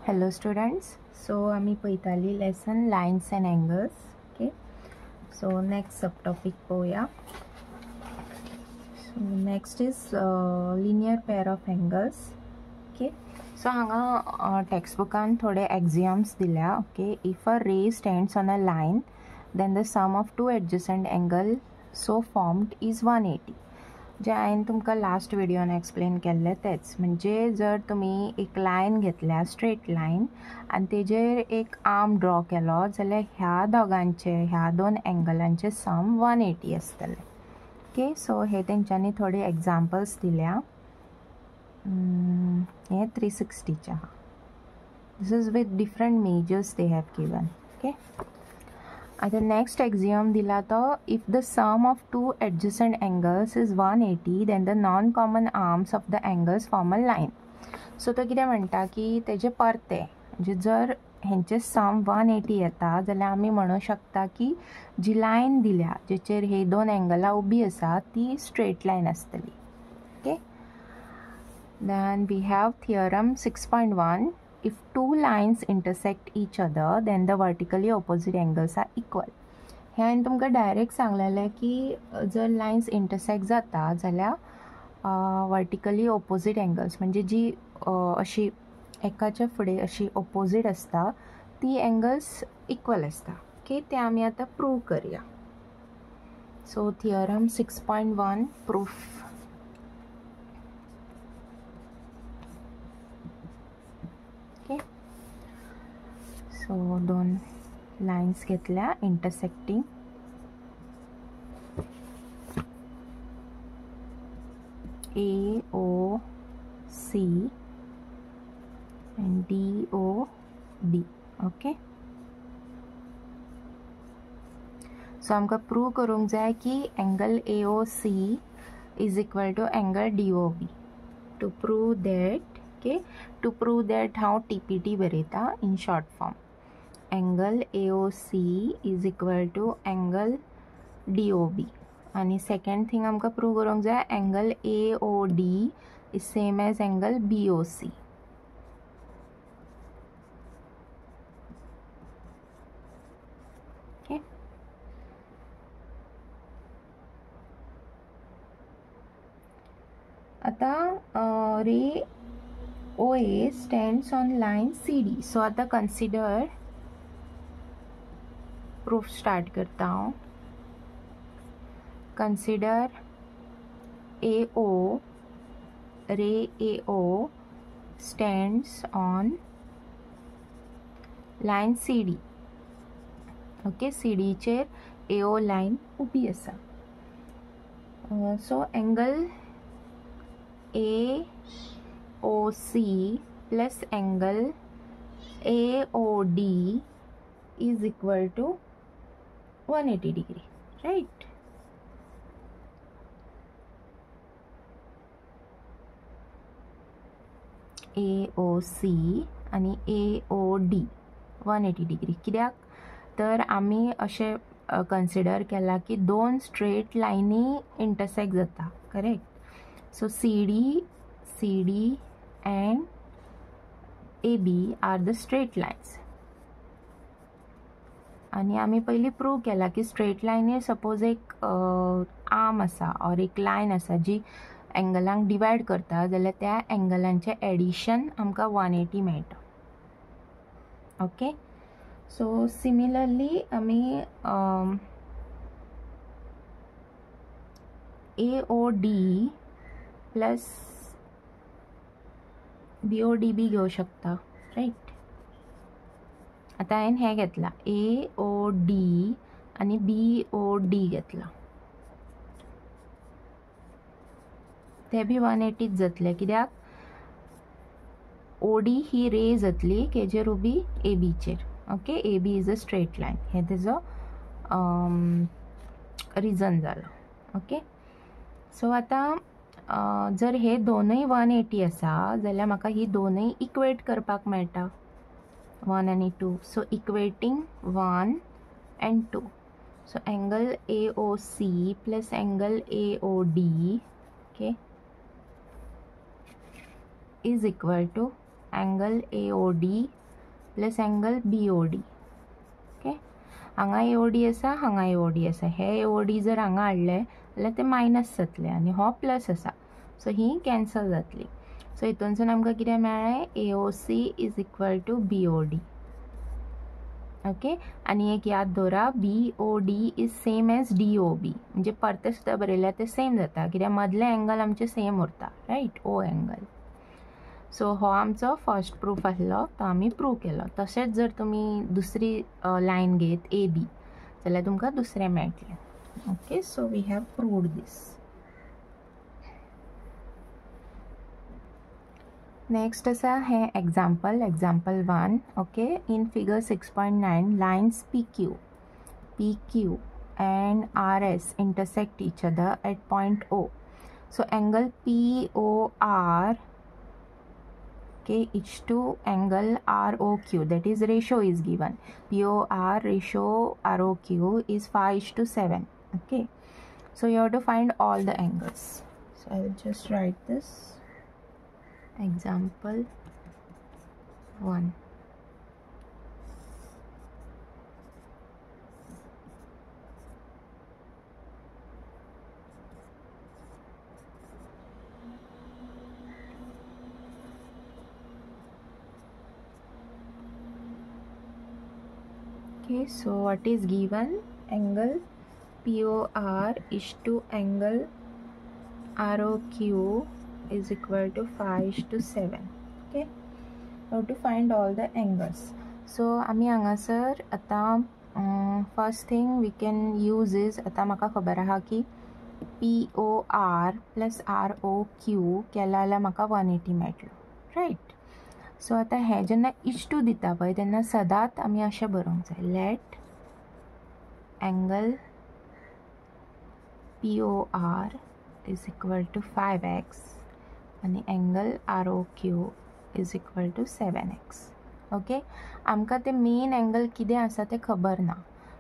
Hello students, so आम्ही पळयताली lesson lines and angles. Okay, so next subtopic पळोवया. So next is linear pair of angles. Okay, so हांगा textbookan थोडे axioms दिल्या. Okay, if a ray stands on a line then the sum of two adjacent angle so formed is 180. जे हांवें तुमकां last व्हिडिओन explain केल्लें तेच म्हणजे जर तुमी एक लायन घेतल्या स्ट्रेट लायन आनी तेजेर एक आर्म ड्रॉ केलो जाल्यार ह्या दोन एंगलांचे सम 180 आसतलें. ओके, सो हे तेंच्यांनी थोडे एग्जाम्पल्स दिल्या. हे 360चे आहा. This is with different measures they have given. Okay, आता नेक्स्ट एक्झियम दिला तो if the sum of two adjacent angles is 180 then the non common arms of the angles form a line. So तो कितें म्हणटा की तेजे परते म्हणजे जर हेंचे सम 180 येता जाल्यार आमी म्हणू शकता की जी लायन दिल्या जेचेर हे दोन एंगलां उबी आसा ती स्ट्रेट लायन आसतली. Okay, then we have theorem 6.1. If two lines intersect each other, then the vertically opposite angles are equal. हे हांवें तुमकां डायरेक्ट सांगलेलें की जर लायन्स इंटरसेक्ट जाता जाल्यार वर्टिकली ऑपोजीट एंगल्स म्हणजे जी अशी एकाच्या फुडें अशी ऑपोजीट आसता ती एंगल्स इक्वल आसता. ओके, ते आमी आतां प्रूव करया. सो थियरम 6.1 प्रूफ. सो दोन लाइन्स घेतल्या intersecting. AOC and DOB. Okay, so आमकां प्रूव करूंक जाय की angle AOC is equal to angle DOB. To prove that to prove that हांव TPT बरयता in short form. Angle AOC is equal to angle DOB आणि second thing आमकां prove करूंक जाय angle AOD is same as angle BOC. Okay, आता ray OA stands on line CD. So आता consider proof start करता हांव. Consider AO ray AO stands on line CD. Okay, CDचेर AO line उबी आसा. So angle AOC plus angle AOD is equal to 180 degree, right? AOC आणि AOD 180 degree. कित्याक तर आमी अशें कन्सिडर केला की दोन स्ट्रेट लायनी इंटरसेक्ट जाता. Correct. So CD and AB are the straight lines. आणि आमी पयलीं प्रूव केला की स्ट्रेट लायनीर सपोज एक आर्म आसा और एक लायन आसा जी एंगलांक डिवायड करता जाल्यार त्या एंगलांचे एडिशन आमकां 180 मेळटा. ओके, सो सिमिलरली आमी AOD प्लस BODB घेऊ शकता, राईट. आता हांवें हे घेतला AOD आणि BOD घेतला. ते बी 180 जातले कित्याक OD ही रे जातली केजेर उबी ABचेर. Okay, AB is a straight line. हे तेजो रिजन जालो. ओके, सो आता जर हे दोनूय 180 आसा जाल्यार म्हाका ही दोनूय इक्वेट करपाक मेळटा 1 आणि 2. So equating 1 and 2. So angle AOC plus angle AOD okay is equal to angle AOD plus angle BOD. Okay, हांगा AOD आसा, हांगा AOD आसा. हे AOD जर हांगा हाडले जाल्यार ते मायनस जातले आनी हो प्लस आसा, सो ही कॅन्सल जातली. सो हितूनसून आमकां कितें मेळ्ळें, AOC is equal to BOD. Okay, आनी एक याद दवरा, BOD is same as DOB. म्हणजे परते सुद्दां बरयल्यार ते सेम जाता, कित्याक मदले एंगल आमचे सेम उरता, रायट, O एंगल. सो हो आमचो फर्स्ट प्रूफ आसलो, तो आमी प्रूव केलो. तशेंच जर तुमी दुसरी लायन घेत AB जाल्यार तुमकां दुसरें मेळटलें. Okay, so we have proved this. Next आसा हे example 1. Okay, in figure 6.9 lines PQ and RS intersect each other at point O. So angle POR, okay, each to angle ROQ, that is ratio is given. POR ratio ROQ is 5:7. Okay, so you have to find all the angles. So I will just write this. Example 1. Okay, so what is given? Angle POR is to angle ROQ is equal to 5:7. Okay, how to find all the angles? So आमी हांगासर आता first thing we can use is, आता म्हाका खबर आहा की POR plus ROQ केला जाल्यार म्हाका 180 मेळटलो, रायट. सो आता हे जेन्ना इच2 दिता पळय तेन्ना सदांच आमी अशें बरोवंक जाय, let angle POR is equal to 5x आणि angle ROQ is equal to 7x. Okay, आमकां ते मेन एंगल कितें आसा तें खबर ना.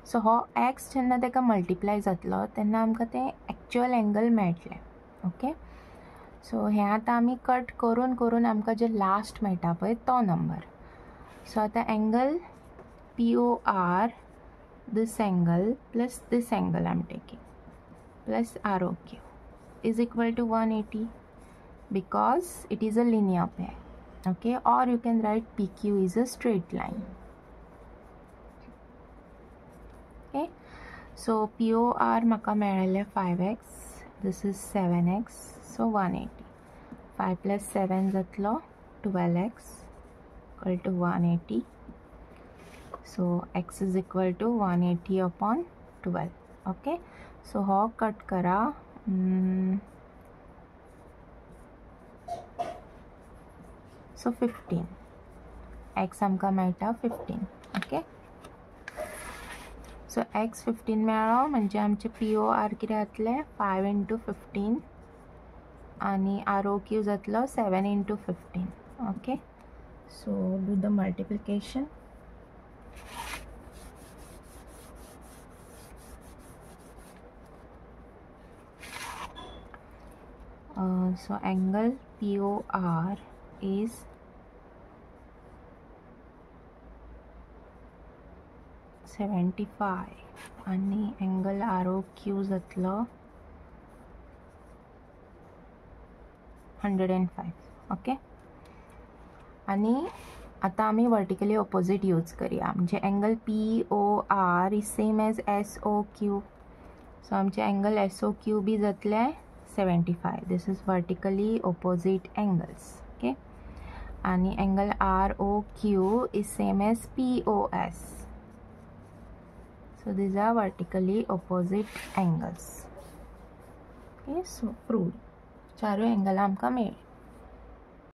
सो हो x जेन्ना तेका मल्टिप्लाय जातलो तेन्ना आमकां तें एक्चुअल एंगल मेळटलें. ओके, सो हें आतां आमी कट करून करून आमकां जे लास्ट मेळटा पळय तो नंबर. सो आतां angle POR, this angle plus this angle I am taking, plus ROQ is equal to 180 because it is a linear pair. Okay, or you can write PQ is a straight line. Okay, so POR म्हाका मेळ्ळेले 5x, this is 7x, so 180. 5 plus 7 जातलो 12x equal to 180. So x is equal to 180 upon 12. Okay, so हो cut करा. So 15. x आमकां मेळटा 15. Okay, सो x 15 मेळ्ळो म्हणजे आमचे POR कितें जातलें 5 into 15 आणि ROQ जातलो 7 into 15. Okay, so do the multiplication. So angle POR is 75 आणि angle ROQ जातलो 105. ओके, आणि आता आमी वर्टिकली ऑपोजिट यूज करूया, म्हणजे angle POR is same as SOQ. So आमचे एंगल SOQ बी जातले 75. This is vertically opposite angles. Okay, आणि angle ROQ is same as POS. So these are vertically opposite angles. Okay, so proved. चारों angle आमकां मेळ्ळे.